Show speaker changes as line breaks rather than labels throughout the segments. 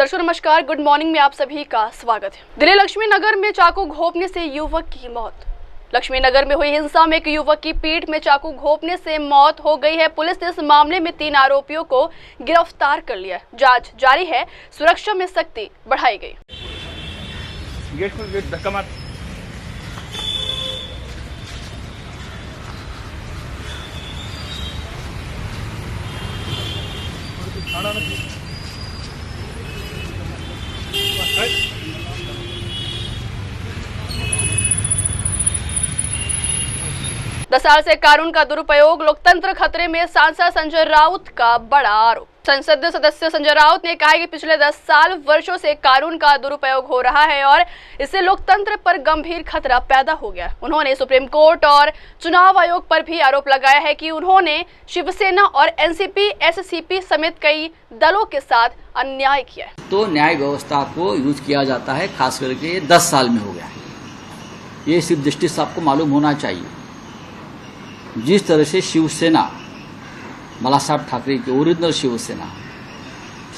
दर्शकों नमस्कार, good morning में आप सभी का स्वागत है। दिल्ली लक्ष्मी नगर में चाकू घोंपने से युवक की मौत। लक्ष्मी नगर में हुई हिंसा में एक युवक की पीठ में चाकू घोंपने से मौत हो गई है। पुलिस ने इस मामले में 3 आरोपियों को गिरफ्तार कर लिया। जांच जारी है, सुरक्षा में सख्ती बढ़ाई गई।
गेट धक्का मार।
दस साल से कानून का दुरुपयोग, लोकतंत्र खतरे में, सांसद संजय राउत का बड़ा आरोप। संसद सदस्य संजय राउत ने कहा कि पिछले 10 वर्षों से कानून का दुरुपयोग हो रहा है और इससे लोकतंत्र पर गंभीर खतरा पैदा हो गया। उन्होंने सुप्रीम कोर्ट और चुनाव आयोग पर भी आरोप लगाया है कि उन्होंने शिवसेना और एनसीपी, एससीपी समेत कई दलों के साथ अन्याय किया है।
तो न्याय व्यवस्था को यूज किया जाता है, खास करके 10 साल में हो गया है। ये चीफ जस्टिस आपको मालूम होना चाहिए। जिस तरह से शिवसेना, बालासाहेब ठाकरे की ओरिजिनल शिवसेना,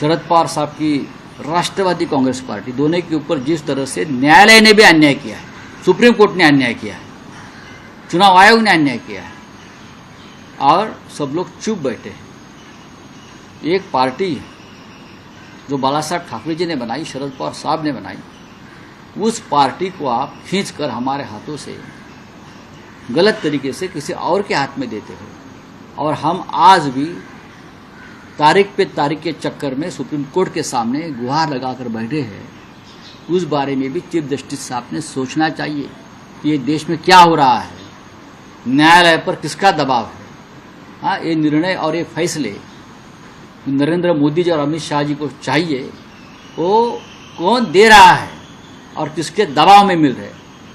शरद पवार साहब की राष्ट्रवादी कांग्रेस पार्टी, दोनों के ऊपर जिस तरह से न्यायालय ने भी अन्याय किया है, सुप्रीम कोर्ट ने अन्याय किया है, चुनाव आयोग ने अन्याय किया है और सब लोग चुप बैठे हैं। एक पार्टी जो बालासाहेब ठाकरे जी ने बनाई, शरद पवार साहब ने बनाई, उस पार्टी को आप खींचकर हमारे हाथों से गलत तरीके से किसी और के हाथ में देते हो और हम आज भी तारीख पे तारीख के चक्कर में सुप्रीम कोर्ट के सामने गुहार लगाकर बैठे हैं। उस बारे में भी चीफ जस्टिस साहब ने सोचना चाहिए कि ये देश में क्या हो रहा है, न्यायालय पर किसका दबाव है। हाँ, ये निर्णय और ये फैसले नरेंद्र मोदी जी और अमित शाह जी को चाहिए, वो कौन दे रहा है और किसके दबाव में मिल रहे,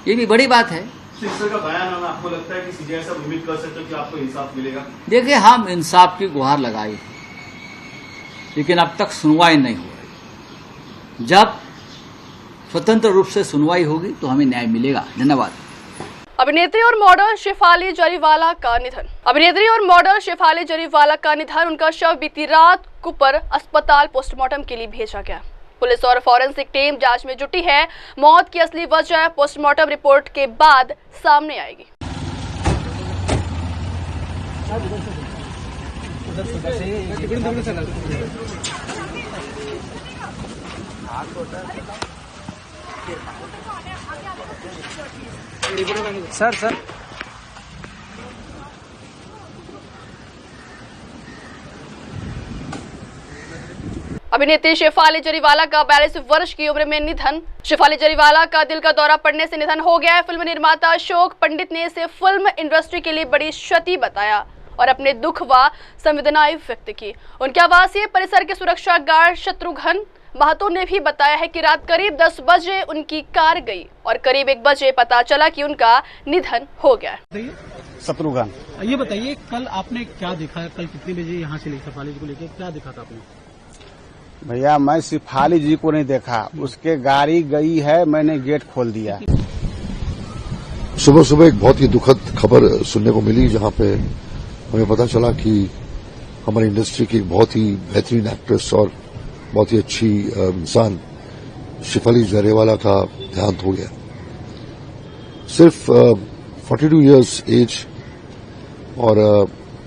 ये भी बड़ी बात है।
का बयान है, आपको लगता है कि सीजीआई साहब उम्मीद कर सकते हो कि आपको इंसाफ मिलेगा?
देखिए, हम इंसाफ की गुहार लगाई है, लेकिन अब तक सुनवाई नहीं हो रही। जब स्वतंत्र रूप से सुनवाई होगी तो हमें न्याय मिलेगा। धन्यवाद।
अभिनेत्री और मॉडल शेफाली जरीवाला का निधन। अभिनेत्री और मॉडल शेफाली जरीवाला का निधन। उनका शव बीती रात कुपर अस्पताल पोस्टमार्टम के लिए भेजा गया। पुलिस और फॉरेंसिक टीम जांच में जुटी है। मौत की असली वजह पोस्टमार्टम रिपोर्ट के बाद सामने आएगी।
सर
अभिनेत्री शेफाली जरीवाला का 42 वर्ष की उम्र में निधन। शेफाली जरीवाला का दिल का दौरा पड़ने से निधन हो गया है। फिल्म निर्माता अशोक पंडित ने इसे फिल्म इंडस्ट्री के लिए बड़ी क्षति बताया और अपने दुख व संवेदनाएं व्यक्त की। उनके आवासीय परिसर के सुरक्षा गार्ड शत्रुघ्न महतो ने भी बताया है कि रात करीब 10 बजे उनकी कार गई और करीब 1 बजे पता चला कि उनका निधन हो गया है।
शत्रुघ्न, ये बताइए कल आपने क्या देखा? कल कितने बजे यहाँ से शेफाली जी को लेकर क्या देखा था आपने?
भैया, मैं शेफाली जी को नहीं देखा, उसके गाड़ी गई है, मैंने गेट खोल दिया।
सुबह सुबह एक बहुत ही दुखद खबर सुनने को मिली, जहां पे हमें पता चला कि हमारी इंडस्ट्री की एक बहुत ही बेहतरीन एक्ट्रेस और बहुत ही अच्छी इंसान शेफाली जरीवाला का देहांत हो गया। सिर्फ 42 इयर्स एज और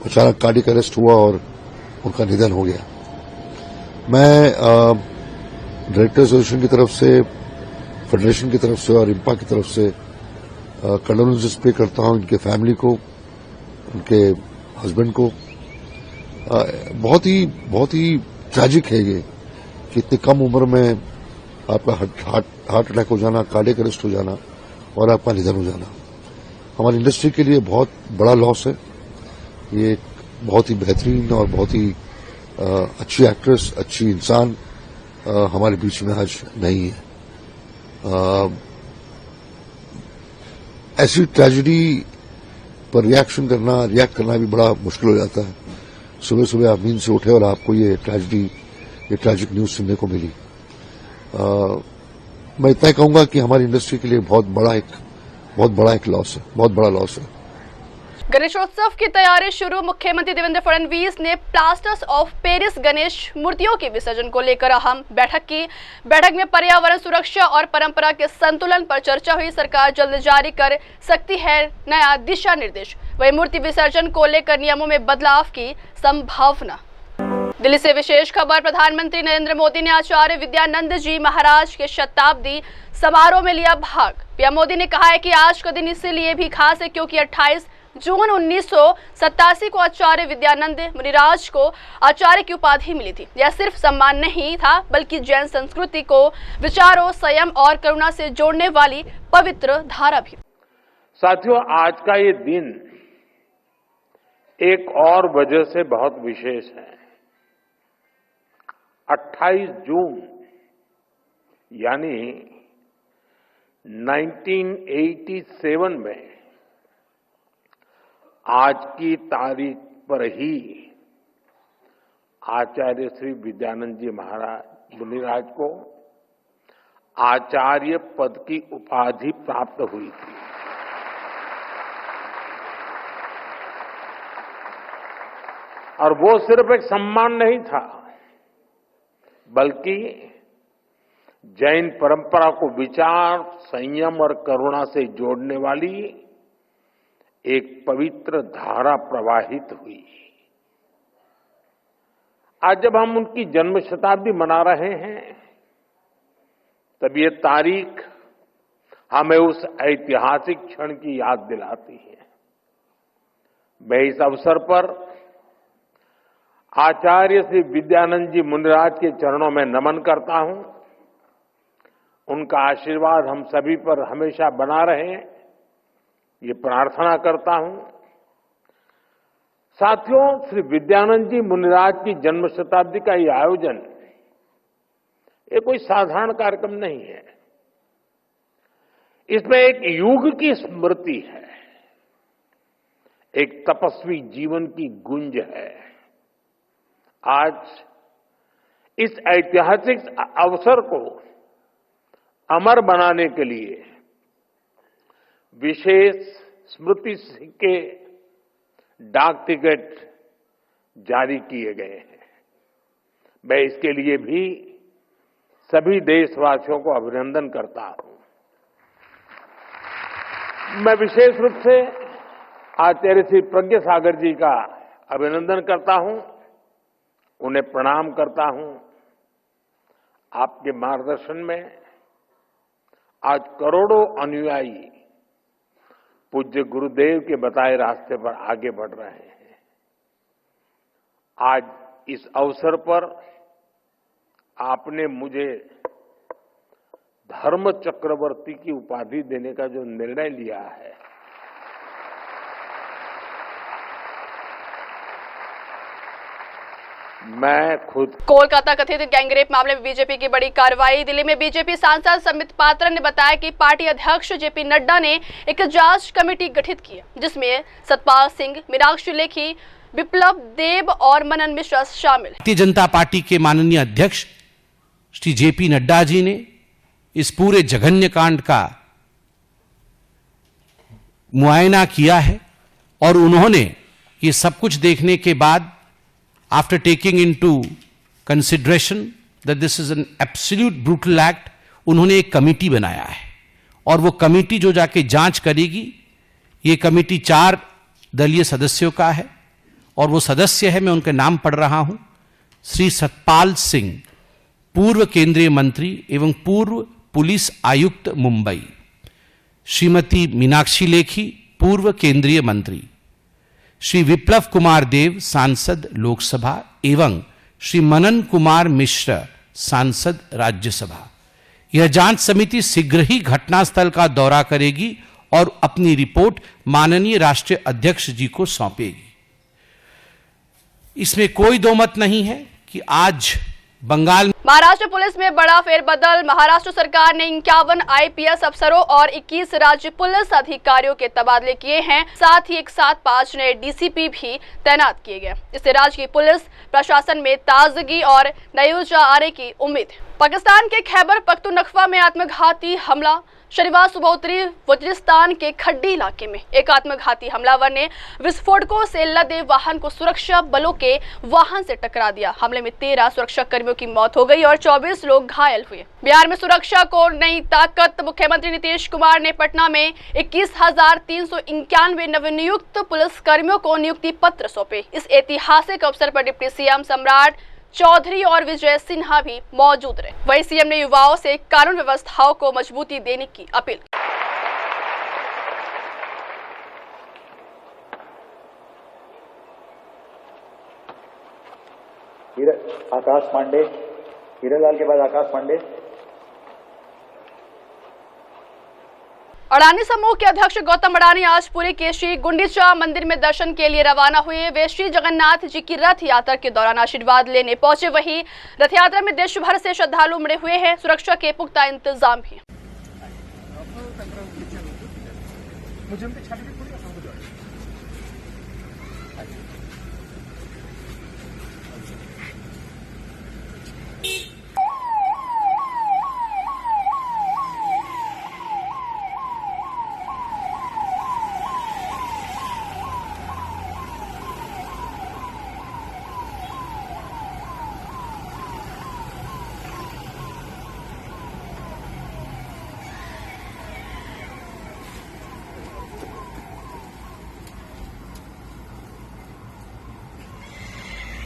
अचानक कार्डियक अरेस्ट हुआ और उनका निधन हो गया। मैं डायरेक्टर एसोसिएशन की तरफ से, फेडरेशन की तरफ से और इम्पा की तरफ से कंडोलेंसेस पे करता हूं इनके फैमिली को, उनके हस्बैंड को। बहुत ही ट्रैजिक है ये कि इतनी कम उम्र में आपका हार्ट अटैक हो जाना, कार्डियक अरेस्ट हो जाना और आपका निधन हो जाना हमारी इंडस्ट्री के लिए बहुत बड़ा लॉस है। ये एक बहुत ही बेहतरीन और बहुत ही अच्छी एक्ट्रेस, अच्छी इंसान हमारे बीच में आज नहीं है। ऐसी ट्रेजेडी पर रिएक्ट करना भी बड़ा मुश्किल हो जाता है। सुबह सुबह आप नींद से उठे और आपको ये ट्रेजिक न्यूज सुनने को मिली। मैं इतना ही कहूंगा कि हमारी इंडस्ट्री के लिए बहुत बड़ा एक लॉस है, बहुत बड़ा लॉस है।
गणेशोत्सव की तैयारी शुरू। मुख्यमंत्री देवेंद्र फडणवीस ने प्लास्टर्स ऑफ पेरिस गणेश मूर्तियों के विसर्जन को लेकर अहम बैठक में पर्यावरण सुरक्षा और परंपरा के संतुलन पर चर्चा हुई। सरकार जल्द जारी कर सकती है नया दिशा निर्देश। वही मूर्ति विसर्जन को लेकर नियमों में बदलाव की संभावना। दिल्ली से विशेष खबर। प्रधानमंत्री नरेंद्र मोदी ने आचार्य विद्यानंद जी महाराज के शताब्दी समारोह में लिया भाग। पीएम मोदी ने कहा है कि आज का दिन इसलिए भी खास है क्योंकि 28 जून 1987 को आचार्य विद्यानंद मुनिराज को आचार्य की उपाधि मिली थी। यह सिर्फ सम्मान नहीं था बल्कि जैन संस्कृति को विचारों, संयम और करुणा से जोड़ने वाली पवित्र धारा भी।
साथियों, आज का ये दिन एक और वजह से बहुत विशेष है। 28 जून यानी 1987 में आज की तारीख पर ही आचार्य श्री विद्यानंद जी महाराज मुनिराज को आचार्य पद की उपाधि प्राप्त हुई थी। और वो सिर्फ एक सम्मान नहीं था बल्कि जैन परंपरा को विचार, संयम और करुणा से जोड़ने वाली एक पवित्र धारा प्रवाहित हुई। आज जब हम उनकी जन्म शताब्दी मना रहे हैं तब ये तारीख हमें उस ऐतिहासिक क्षण की याद दिलाती है। मैं इस अवसर पर आचार्य श्री विद्यानंद जी मुनिराज के चरणों में नमन करता हूं। उनका आशीर्वाद हम सभी पर हमेशा बना रहे, ये प्रार्थना करता हूं। साथियों, श्री विद्यानंद जी मुनिराज की जन्म शताब्दी का ये आयोजन ये कोई साधारण कार्यक्रम नहीं है। इसमें एक युग की स्मृति है, एक तपस्वी जीवन की गुंज है। आज इस ऐतिहासिक अवसर को अमर बनाने के लिए विशेष स्मृति सिक्के, डाक टिकट जारी किए गए हैं। मैं इसके लिए भी सभी देशवासियों को अभिनंदन करता हूं। मैं विशेष रूप से आचार्य श्री प्रज्ञा सागर जी का अभिनंदन करता हूं, उन्हें प्रणाम करता हूं। आपके मार्गदर्शन में आज करोड़ों अनुयायी पूज्य गुरुदेव के बताए रास्ते पर आगे बढ़ रहे हैं। आज इस अवसर पर आपने मुझे धर्म चक्रवर्ती की उपाधि देने का जो निर्णय लिया है, मैं खुद।
कोलकाता कथित गैंगरेप मामले में बीजेपी की बड़ी कार्रवाई। दिल्ली में बीजेपी सांसद समित पात्रा ने बताया कि पार्टी अध्यक्ष जेपी नड्डा ने एक जांच कमेटी गठित की जिसमें सतपाल सिंह, मीनाक्षी लेखी, विप्लव देब और मनन मिश्रा शामिल।
भारतीय जनता पार्टी के माननीय अध्यक्ष श्री जेपी नड्डा जी ने इस पूरे जघन्य कांड का मुआयना किया है और उन्होंने ये सब कुछ देखने के बाद after taking into consideration that this is an absolute brutal act, उन्होंने एक कमेटी बनाया है और वो कमेटी जो जाके जांच करेगी, ये कमेटी 4 दलीय सदस्यों का है और वो सदस्य है, मैं उनके नाम पढ़ रहा हूं। श्री सतपाल सिंह, पूर्व केंद्रीय मंत्री एवं पूर्व पुलिस आयुक्त मुंबई। श्रीमती मीनाक्षी लेखी, पूर्व केंद्रीय मंत्री। श्री विप्लव कुमार देव, सांसद लोकसभा एवं श्री मनन कुमार मिश्र, सांसद राज्यसभा। यह जांच समिति शीघ्र ही घटनास्थल का दौरा करेगी और अपनी रिपोर्ट माननीय राष्ट्रीय अध्यक्ष जी को सौंपेगी। इसमें कोई दो मत नहीं है कि आज बंगाल।
महाराष्ट्र पुलिस में बड़ा फेरबदल। महाराष्ट्र सरकार ने 51 आईपीएस अफसरों और 21 राज्य पुलिस अधिकारियों के तबादले किए हैं। साथ ही एक साथ 5 नए डीसीपी भी तैनात किए गए। इससे राज्य की पुलिस प्रशासन में ताजगी और नई ऊर्जा आने की उम्मीद है। पाकिस्तान के खैबर पख्तूनख्वा में आत्मघाती हमला। शनिवार सुबह उत्तरी वजीरिस्तान के खड्डी इलाके में एक आत्मघाती हमलावर ने विस्फोटकों से लदे वाहन को सुरक्षा बलों के वाहन से टकरा दिया। हमले में 13 सुरक्षा कर्मियों की मौत हो गई और 24 लोग घायल हुए। बिहार में सुरक्षा को नई ताकत। मुख्यमंत्री नीतीश कुमार ने पटना में 21,391 नवनियुक्त पुलिस कर्मियों को नियुक्ति पत्र सौंपे। इस ऐतिहासिक अवसर पर डिप्टी सीएम सम्राट चौधरी और विजय सिन्हा भी मौजूद रहे। वहीं सीएम ने युवाओं से कानून व्यवस्थाओं को मजबूती देने की अपील की।
आकाश पांडे, हीरालाल के बाद आकाश पांडे।
अडानी समूह के अध्यक्ष गौतम अडानी आज पुरी के श्री गुंडीचा मंदिर में दर्शन के लिए रवाना हुए। वे श्री जगन्नाथ जी की रथ यात्रा के दौरान आशीर्वाद लेने पहुंचे। वहीं रथ यात्रा में देश भर से श्रद्धालु उमड़े हुए हैं। सुरक्षा के पुख्ता इंतजाम भी हैं।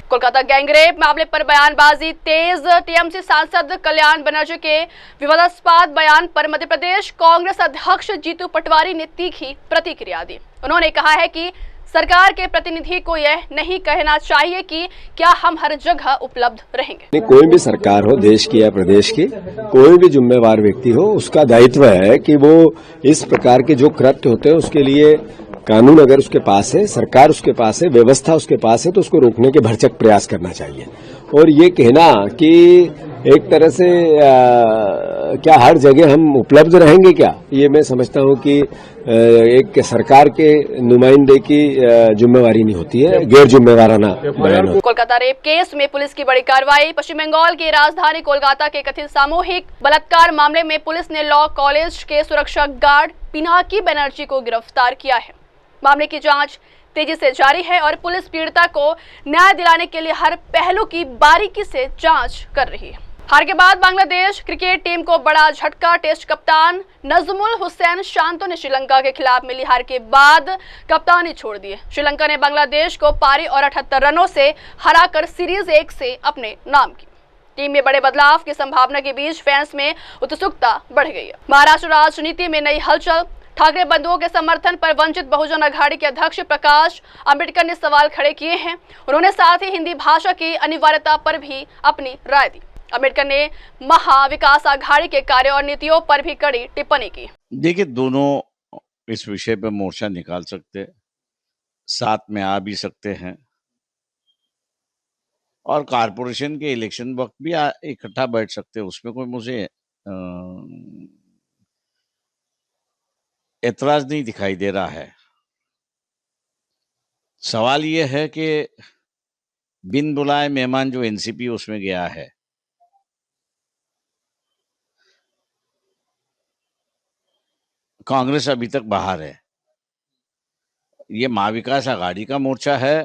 कोलकाता गैंगरेप मामले पर बयानबाजी तेज। टीएमसी सांसद कल्याण बनर्जी के विवादास्पद बयान पर मध्य प्रदेश कांग्रेस अध्यक्ष जीतू पटवारी ने तीखी प्रतिक्रिया दी। उन्होंने कहा है कि सरकार के प्रतिनिधि को यह नहीं कहना चाहिए कि क्या हम हर जगह उपलब्ध रहेंगे।
कोई भी सरकार हो, देश की या प्रदेश की, कोई भी जिम्मेवार व्यक्ति हो, उसका दायित्व है कि वो इस प्रकार के जो कृत्य होते हैं उसके लिए कानून अगर उसके पास है, सरकार उसके पास है, व्यवस्था उसके पास है, तो उसको रोकने के भरसक प्रयास करना चाहिए। और ये कहना कि एक तरह से क्या हर जगह हम उपलब्ध रहेंगे क्या, ये मैं समझता हूं कि एक सरकार के नुमाइंदे की जिम्मेवारी नहीं होती है, गैर जिम्मेवाराना बयान होता।
कोलकाता रेप केस में पुलिस की बड़ी कार्रवाई। पश्चिम बंगाल की राजधानी कोलकाता के कथित सामूहिक बलात्कार मामले में पुलिस ने लॉ कॉलेज के सुरक्षा गार्ड पिनाकी बनर्जी को गिरफ्तार किया है। मामले की जांच तेजी से जारी है और पुलिस पीड़िता को न्याय दिलाने के लिए हर पहलू की बारीकी से जांच कर रही है। हार के बाद बांग्लादेश क्रिकेट टीम को बड़ा झटका। टेस्ट कप्तान नजमुल हुसैन शांतो ने श्रीलंका के खिलाफ मिली हार के बाद कप्तानी छोड़ दी। श्रीलंका ने बांग्लादेश को पारी और 78 रनों से हराकर सीरीज 1 से अपने नाम की। टीम में बड़े बदलाव की संभावना के बीच फैंस में उत्सुकता बढ़ गई है। महाराष्ट्र राजनीति में नई हलचल। ठाकरे बंधुओं के समर्थन पर वंचित बहुजन अघाड़ी के अध्यक्ष प्रकाश अंबेडकर ने सवाल खड़े किए हैं। उन्होंने साथ ही हिंदी भाषा की अनिवार्यता पर भी अपनी राय दी। अंबेडकर ने महाविकास आघाड़ी के कार्य और नीतियों पर भी कड़ी टिप्पणी की।
देखिए, दोनों इस विषय पर मोर्चा निकाल सकते, साथ में आ भी सकते हैं और कारपोरेशन के इलेक्शन वक्त भी इकट्ठा बैठ सकते हैं। उसमें कोई मुझे ऐतराज नहीं दिखाई दे रहा है। सवाल यह है कि बिन बुलाए मेहमान जो एनसीपी उसमें गया है, कांग्रेस अभी तक बाहर है। ये महाविकास आघाड़ी का मोर्चा है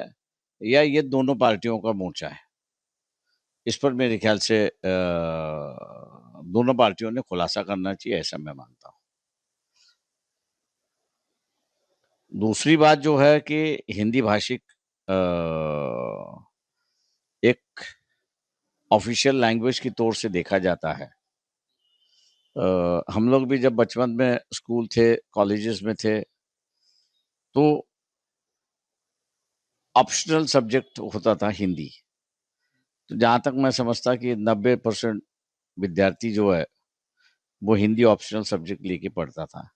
या ये दोनों पार्टियों का मोर्चा है, इस पर मेरे ख्याल से दोनों पार्टियों ने खुलासा करना चाहिए, ऐसा मैं मानता हूं। दूसरी बात जो है कि हिंदी भाषिक एक ऑफिशियल लैंग्वेज की तौर से देखा जाता है। हम लोग भी जब बचपन में स्कूल थे, कॉलेजेस में थे, तो ऑप्शनल सब्जेक्ट होता था हिंदी। तो जहाँ तक मैं समझता कि 90% विद्यार्थी जो है वो हिंदी ऑप्शनल सब्जेक्ट लेके पढ़ता था।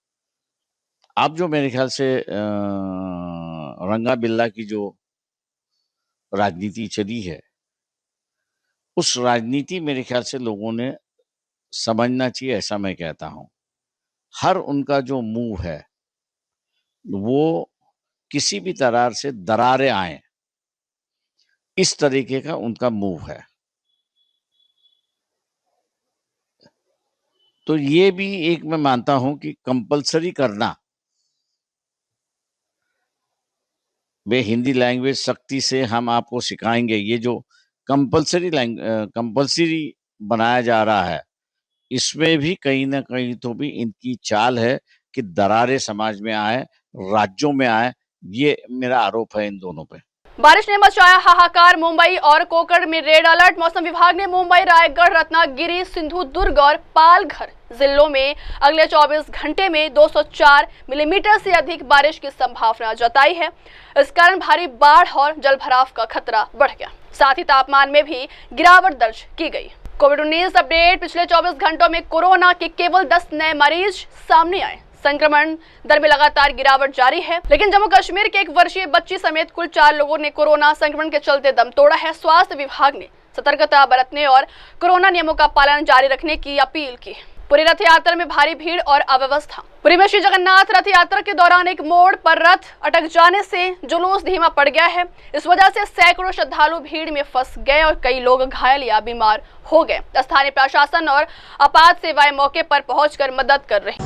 अब जो मेरे ख्याल से रंगा बिल्ला की जो राजनीति चली है, उस राजनीति मेरे ख्याल से लोगों ने समझना चाहिए, ऐसा मैं कहता हूं। हर उनका जो मूव है वो किसी भी तरह से दरारें आए, इस तरीके का उनका मूव है। तो ये भी एक मैं मानता हूं कि कंपलसरी करना, वे हिंदी लैंग्वेज सख्ती से हम आपको सिखाएंगे, ये जो कंपलसरी बनाया जा रहा है, इसमें भी कहीं ना कहीं तो भी इनकी चाल है कि दरारें समाज में आए, राज्यों में आए। ये मेरा आरोप है इन दोनों पे।
बारिश ने मचाया हाहाकार, मुंबई और कोकण में रेड अलर्ट। मौसम विभाग ने मुंबई, रायगढ़, रत्नागिरी, सिंधुदुर्ग और पालघर जिलों में अगले 24 घंटे में 204 मिलीमीटर से अधिक बारिश की संभावना जताई है। इस कारण भारी बाढ़ और जलभराव का खतरा बढ़ गया। साथ ही तापमान में भी गिरावट दर्ज की गई। कोविड-19 अपडेट। पिछले 24 घंटों में कोरोना के केवल 10 नए मरीज सामने आए। संक्रमण दर में लगातार गिरावट जारी है, लेकिन जम्मू कश्मीर के 1 वर्षीय बच्ची समेत कुल 4 लोगों ने कोरोना संक्रमण के चलते दम तोड़ा है। स्वास्थ्य विभाग ने सतर्कता बरतने और कोरोना नियमों का पालन जारी रखने की अपील की। पूरी रथ यात्रा में भारी भीड़ और अव्यवस्था। पुरी में श्री जगन्नाथ रथ यात्रा के दौरान एक मोड़ पर रथ अटक जाने से जुलूस धीमा पड़ गया है। इस वजह से सैकड़ों श्रद्धालु भीड़ में फंस गए और कई लोग घायल या बीमार हो गए। स्थानीय प्रशासन और आपात सेवाएं मौके पर पहुंचकर मदद कर रही।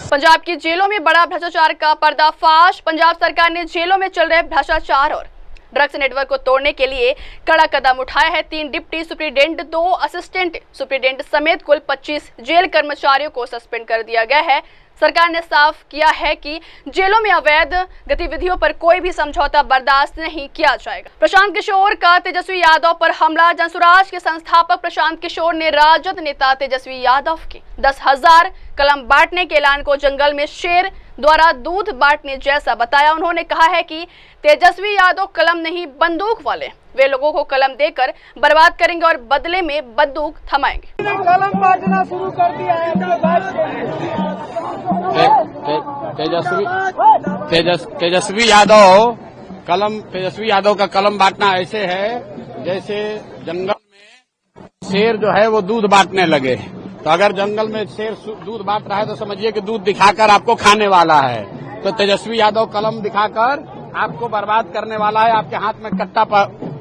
पंजाब की जेलों में बड़ा भ्रष्टाचार का पर्दाफाश। पंजाब सरकार ने जेलों में चल रहे भ्रष्टाचार और ड्रग्स नेटवर्क को तोड़ने के लिए कड़ा कदम उठाया है। 3 डिप्टी सुप्रीडेंट, 2 असिस्टेंट सुप्रीडेंट समेत कुल 25 जेल कर्मचारियों को सस्पेंड कर दिया गया है। सरकार ने साफ किया है कि जेलों में अवैध गतिविधियों पर कोई भी समझौता बर्दाश्त नहीं किया जाएगा। प्रशांत किशोर का तेजस्वी यादव पर हमला। जनसुराज के संस्थापक प्रशांत किशोर ने राजद नेता तेजस्वी यादव के 10,000 कलम बांटने के ऐलान को जंगल में शेर द्वारा दूध बांटने जैसा बताया। उन्होंने कहा है कि तेजस्वी यादव कलम नहीं बंदूक वाले, वे लोगों को कलम देकर बर्बाद करेंगे और बदले में बंदूक थमाएंगे।
कलम बांटना शुरू कर दिया है।
तेजस्वी यादव का कलम बांटना ऐसे है जैसे जंगल में शेर जो है वो दूध बांटने लगे। तो अगर जंगल में शेर दूध बांट रहा है तो समझिए कि दूध दिखाकर आपको खाने वाला है। तो तेजस्वी यादव कलम दिखाकर आपको बर्बाद करने वाला है, आपके हाथ में कट्टा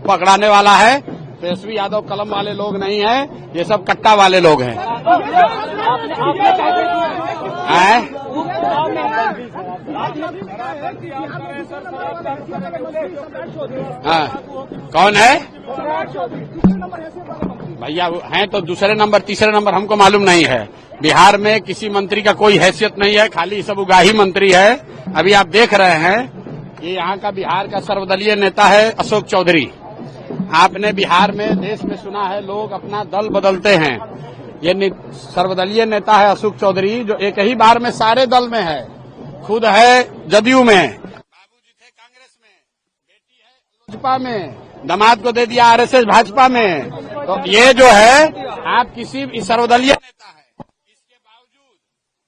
पकड़ाने वाला है। तेजस्वी यादव कलम वाले लोग नहीं है, ये सब कट्टा वाले लोग हैं। कौन है भैया? हैं तो दूसरे नंबर, तीसरे नंबर हमको मालूम नहीं है। बिहार में किसी मंत्री का कोई हैसियत नहीं है, खाली सब उगाही मंत्री है। अभी आप देख रहे हैं ये यहाँ का बिहार का सर्वदलीय नेता है अशोक चौधरी। आपने बिहार में, देश में सुना है लोग अपना दल बदलते हैं। ये सर्वदलीय नेता है अशोक चौधरी, जो एक ही बार में सारे दल में है। खुद है जदयू में, बाबूजी थे कांग्रेस में, बेटी है भाजपा में, दामाद को दे दिया आरएसएस भाजपा में। तो ये जो है आप किसी सर्वदलीय नेता है, इसके बावजूद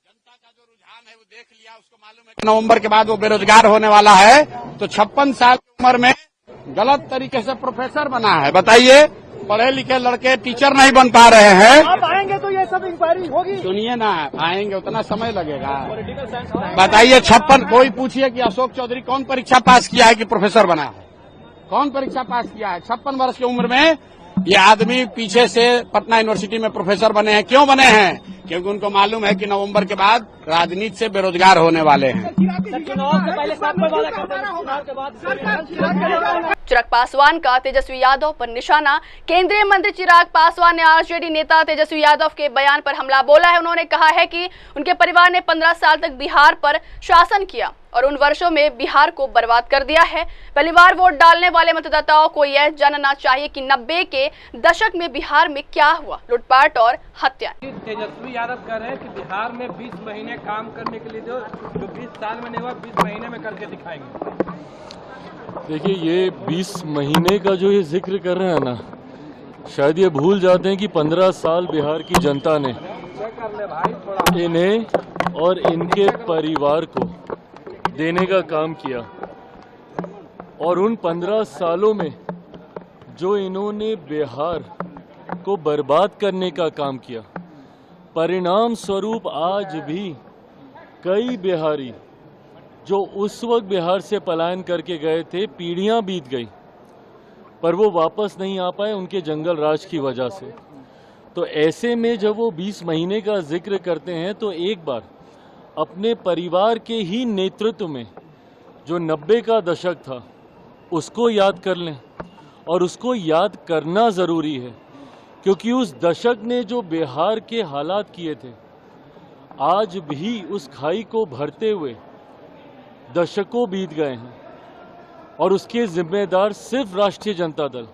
जनता का जो रुझान है वो देख लिया। उसको मालूम है कि नवंबर के बाद वो बेरोजगार होने वाला है। तो 56 साल की उम्र में गलत तरीके से प्रोफेसर बना है। बताइए, पढ़े लिखे लड़के टीचर नहीं बन पा रहे हैं।
आप आएंगे तो ये सब इंक्वायरी होगी।
सुनिए ना, आएंगे उतना समय लगेगा। बताइए 56, कोई पूछिए कि अशोक चौधरी कौन परीक्षा पास किया है कि प्रोफेसर बना है? कौन परीक्षा पास किया है? 56 वर्ष की उम्र में ये आदमी पीछे से पटना यूनिवर्सिटी में प्रोफेसर बने हैं। क्यों बने हैं? क्योंकि उनको मालूम है कि नवंबर के बाद राजनीति से बेरोजगार होने वाले हैं।
चिराग पासवान का तेजस्वी यादव पर निशाना। केंद्रीय मंत्री चिराग पासवान ने आरजेडी नेता तेजस्वी यादव के बयान पर हमला बोला है। उन्होंने कहा है कि उनके परिवार ने 15 साल तक बिहार पर शासन किया और उन वर्षों में बिहार को बर्बाद कर दिया है। पहली बार वोट डालने वाले मतदाताओं को यह जानना चाहिए कि 90 के दशक में बिहार में क्या हुआ, लूटपाट और हत्या।
तेजस्वी यादव कह रहे हैं कि बिहार में 20 महीने काम करने के लिए जो 20 साल में नहीं हुआ 20 महीने में करके दिखाएंगे।
देखिए, ये 20 महीने का जो ये जिक्र कर रहे हैं ना, शायद ये भूल जाते हैं कि 15 साल बिहार की जनता ने इन्हें और इनके परिवार को देने का काम किया, और उन 15 सालों में जो इन्होंने बिहार को बर्बाद करने का काम किया, परिणाम स्वरूप आज भी कई बिहारी जो उस वक्त बिहार से पलायन करके गए थे, पीढ़ियां बीत गई पर वो वापस नहीं आ पाए उनके जंगल राज की वजह से। तो ऐसे में जब वो 20 महीने का जिक्र करते हैं तो एक बार अपने परिवार के ही नेतृत्व में जो 90 का दशक था उसको याद कर लें, और उसको याद करना ज़रूरी है क्योंकि उस दशक ने जो बिहार के हालात किए थे, आज भी उस खाई को भरते हुए दशकों बीत गए हैं, और उसके जिम्मेदार सिर्फ राष्ट्रीय जनता दल,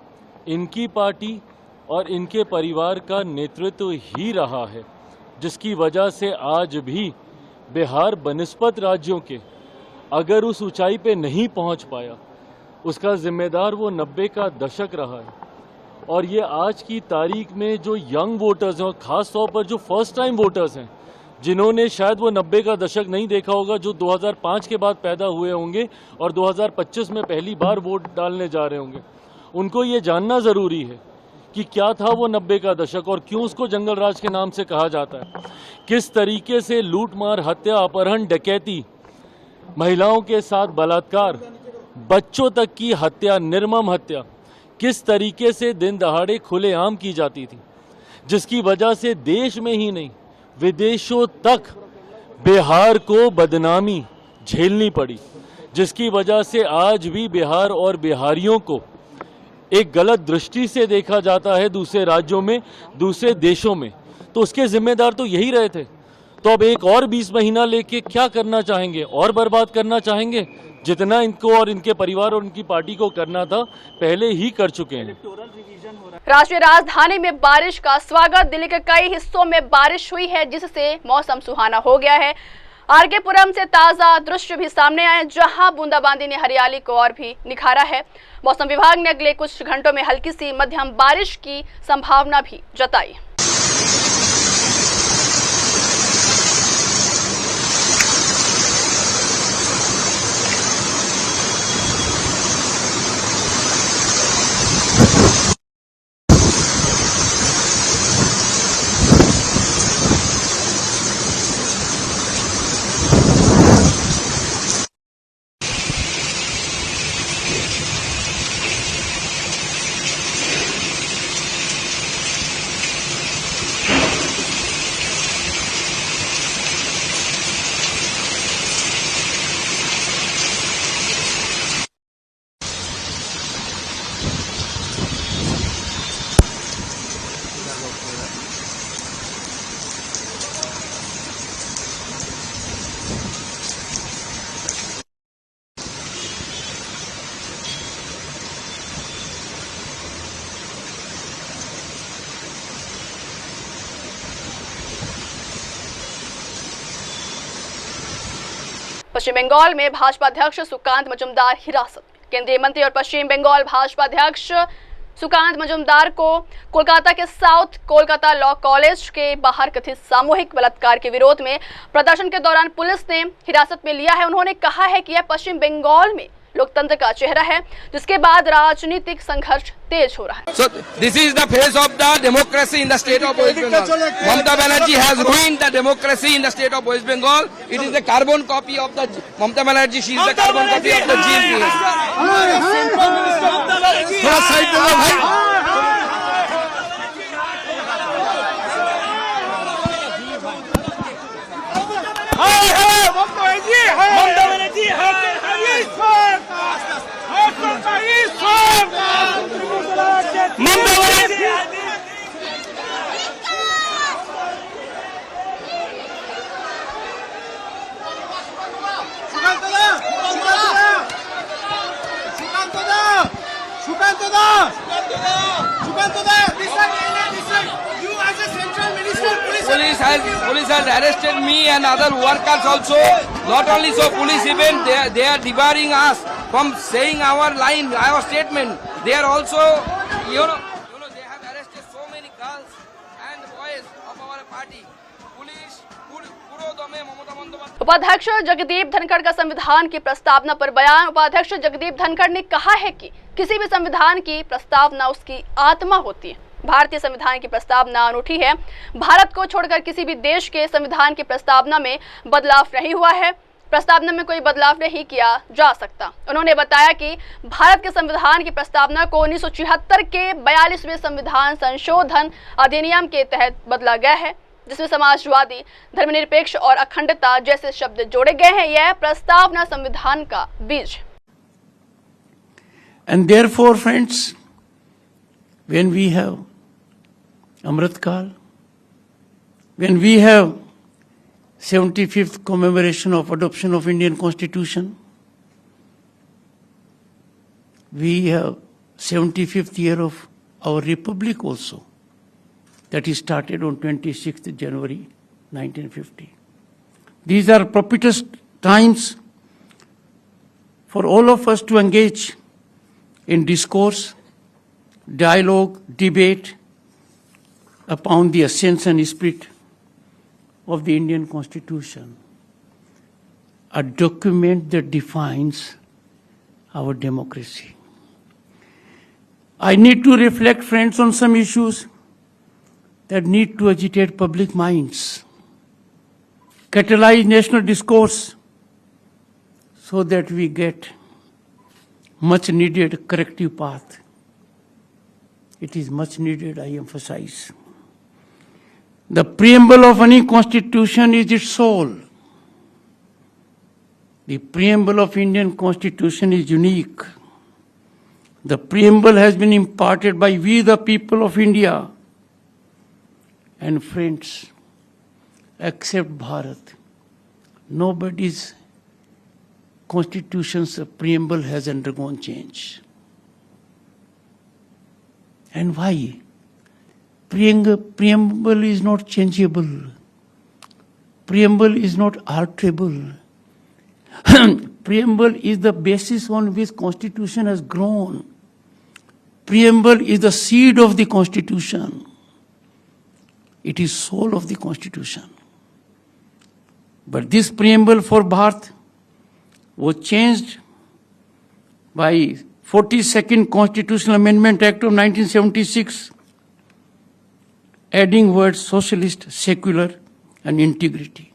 इनकी पार्टी और इनके परिवार का नेतृत्व ही रहा है, जिसकी वजह से आज भी बिहार बनिस्पत राज्यों के अगर उस ऊंचाई पे नहीं पहुंच पाया, उसका जिम्मेदार वो 90 का दशक रहा है। और ये आज की तारीख में जो यंग वोटर्स हैं, और ख़ास तौर पर जो फर्स्ट टाइम वोटर्स हैं, जिन्होंने शायद वो 90 का दशक नहीं देखा होगा, जो 2005 के बाद पैदा हुए होंगे और 2025 में पहली बार वोट डालने जा रहे होंगे, उनको ये जानना ज़रूरी है कि क्या था वो 90 का दशक और क्यों उसको जंगल राज के नाम से कहा जाता है। किस तरीके से लूटमार, हत्या, अपहरण, डकैती, महिलाओं के साथ बलात्कार, बच्चों तक की हत्या, निर्मम हत्या किस तरीके से दिन दहाड़े खुलेआम की जाती थी, जिसकी वजह से देश में ही नहीं विदेशों तक बिहार को बदनामी झेलनी पड़ी, जिसकी वजह से आज भी बिहार और बिहारियों को एक गलत दृष्टि से देखा जाता है दूसरे राज्यों में, दूसरे देशों में। तो उसके जिम्मेदार तो यही रहे थे। तो अब एक और 20 महीना लेके क्या करना चाहेंगे? और बर्बाद करना चाहेंगे? जितना इनको और इनके परिवार और उनकी पार्टी को करना था पहले ही कर चुके हैं।
राष्ट्रीय राजधानी में बारिश का स्वागत। दिल्ली के कई हिस्सों में बारिश हुई है, जिससे मौसम सुहाना हो गया है। आरके पुरम से ताजा दृश्य भी सामने आए, जहां बूंदाबांदी ने हरियाली को और भी निखारा है। मौसम विभाग ने अगले कुछ घंटों में हल्की सी मध्यम बारिश की संभावना भी जताई। पश्चिम बंगाल में भाजपा अध्यक्ष सुकांत मजूमदार हिरासत में। केंद्रीय मंत्री और पश्चिम बंगाल भाजपा अध्यक्ष सुकांत मजूमदार को कोलकाता के साउथ कोलकाता लॉ कॉलेज के बाहर कथित सामूहिक बलात्कार के विरोध में प्रदर्शन के दौरान पुलिस ने हिरासत में लिया है। उन्होंने कहा है कि यह पश्चिम बंगाल में लोकतंत्र का चेहरा है, जिसके बाद राजनीतिक संघर्ष तेज हो रहा है।
So this is the face of the democracy in the state of West Bengal. Mamata Banerjee has ruined the democracy in the state of West Bengal. It is the carbon copy of the Mamata Banerjee. She is the carbon copy of the GMP. थोड़ा side दे लो भाई। Police has arrested me and other workers also. Not only so, police even they are debarring us from saying our line, our statement. They are also, they have arrested.
उपाध्यक्ष जगदीप धनखड़ का संविधान की प्रस्तावना पर बयान। उपाध्यक्ष जगदीप धनखड़ ने कहा है कि किसी भी संविधान की प्रस्तावना उसकी आत्मा होती है। भारतीय संविधान की प्रस्तावना अनूठी है। भारत को छोड़कर किसी भी देश के संविधान की प्रस्तावना में बदलाव नहीं हुआ है। प्रस्तावना में कोई बदलाव नहीं किया जा सकता। उन्होंने बताया कि भारत के संविधान की प्रस्तावना को 1976 के 42वें संविधान संशोधन अधिनियम के तहत बदला गया है, जिसमें समाजवादी, धर्मनिरपेक्ष और अखंडता जैसे शब्द जोड़े गए हैं। यह प्रस्तावना संविधान का बीज है।
And therefore, friends, when we have Amrit Kal, when we have 75th commemoration of adoption of Indian Constitution, we have 75th year of our Republic also, that is started on 26th January 1950. These are propitious times for all of us to engage in discourse, dialogue, debate upon the essence and spirit of the Indian Constitution, a document that defines our democracy. I need to reflect, friends, on some issues that need to agitate public minds, catalyze national discourse so that we get much needed corrective path. It is much needed, I emphasize. The preamble of any constitution is its soul. The preamble of Indian Constitution is unique. The preamble has been imparted by we the people of India. And friends, except Bharat, nobody's constitution's preamble has undergone change. And why? Preamble is not changeable. Preamble is not alterable. Preamble is the basis on which Constitution has grown. Preamble is the seed of the Constitution. It is soul of the Constitution. But this preamble for Bharat was changed by 42nd Constitutional Amendment Act of 1976, adding words socialist, secular and integrity.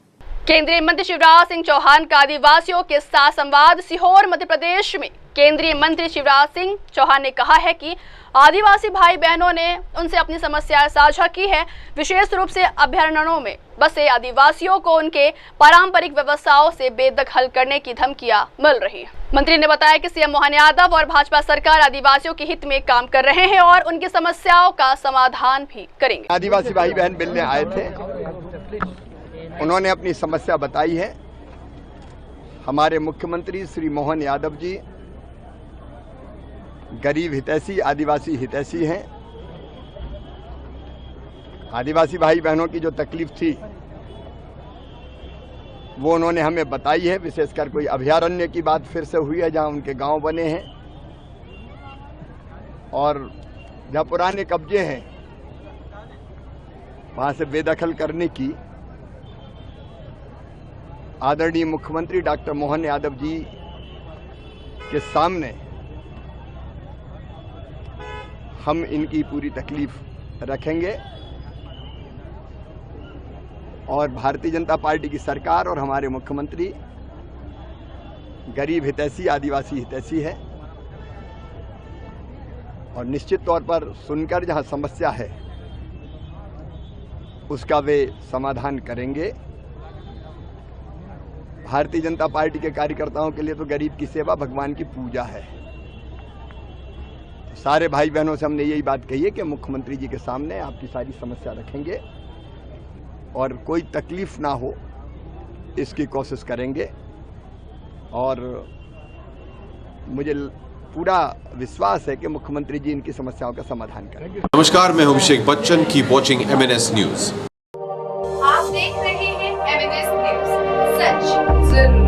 केंद्रीय मंत्री शिवराज सिंह चौहान का आदिवासियों के साथ संवाद। सीहोर मध्य प्रदेश में केंद्रीय मंत्री शिवराज सिंह चौहान ने कहा है कि आदिवासी भाई बहनों ने उनसे अपनी समस्याएं साझा की है। विशेष रूप से अभयारण्यों में बसे आदिवासियों को उनके पारंपरिक व्यवसायों से बेदखल करने की धमकियां मिल रही है। मंत्री ने बताया कि सीएम मोहन यादव और भाजपा सरकार आदिवासियों के हित में काम कर रहे हैं और उनकी समस्याओं का समाधान भी करेंगे।
आदिवासी भाई बहन मिलने आए थे, उन्होंने अपनी समस्या बताई है। हमारे मुख्यमंत्री श्री मोहन यादव जी गरीब हितैषी, आदिवासी हितैषी हैं। आदिवासी भाई बहनों की जो तकलीफ थी वो उन्होंने हमें बताई है। विशेषकर कोई अभयारण्य की बात फिर से हुई है जहां उनके गांव बने हैं और जहां पुराने कब्जे हैं वहां से बेदखल करने की आदरणीय मुख्यमंत्री डॉक्टर मोहन यादव जी के सामने हम इनकी पूरी तकलीफ रखेंगे और भारतीय जनता पार्टी की सरकार और हमारे मुख्यमंत्री गरीब हितैषी, आदिवासी हितैषी है और निश्चित तौर पर सुनकर जहां समस्या है उसका वे समाधान करेंगे। भारतीय जनता पार्टी के कार्यकर्ताओं के लिए तो गरीब की सेवा भगवान की पूजा है। तो सारे भाई बहनों से हमने यही बात कही है कि मुख्यमंत्री जी के सामने आपकी सारी समस्या रखेंगे और कोई तकलीफ ना हो इसकी कोशिश करेंगे और मुझे पूरा विश्वास है कि मुख्यमंत्री जी इनकी समस्याओं का समाधान करेंगे।
नमस्कार, मैं Abhishek Bachchan. Keep watching MNS news.
आप देख रहे हैं MNS न्यूज, सच जरूर।